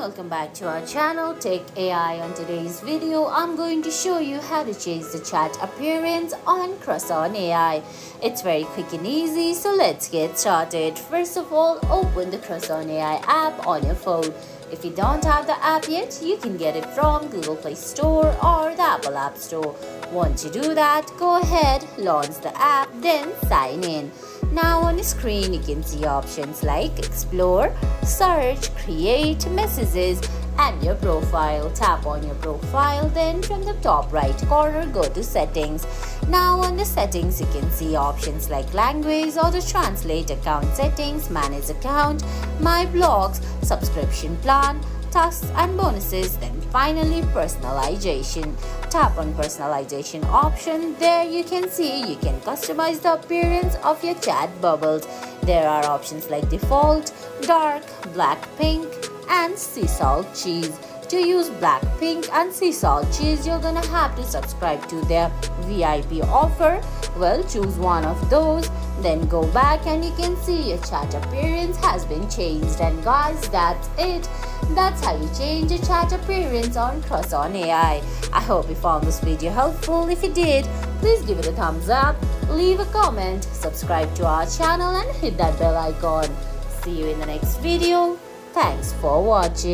welcome back to our channel Tech AI. On today's video, I'm going to show you how to change the chat appearance on Crushon AI. It's very quick and easy, so let's get started. First of all, open the Crushon AI app on your phone. If you don't have the app yet, you can get it from Google Play Store or the Apple App Store. Once you do that, go ahead, launch the app, then sign in. Now on the screen, you can see options like Explore, Search, Create, Messages, and your profile. Tap on your profile, then from the top right corner, go to Settings. Now on the settings, you can see options like Language, Auto Translate, Account Settings, Manage Account, My Blogs, Subscription Plan, Tasks and bonuses, then finally personalization. Tap on personalization option. There you can see you can customize the appearance of your chat bubbles. There are options like default, dark, black, pink, and sea salt cheese. To use black, pink, and sea salt cheese, you're gonna have to subscribe to their VIP offer. Well, choose one of those, then go back and you can see your chat appearance has been changed. And guys, that's it. That's how you change your chat appearance on Crushon AI. I hope you found this video helpful. If you did, please give it a thumbs up, leave a comment, subscribe to our channel, and hit that bell icon. See you in the next video. Thanks for watching.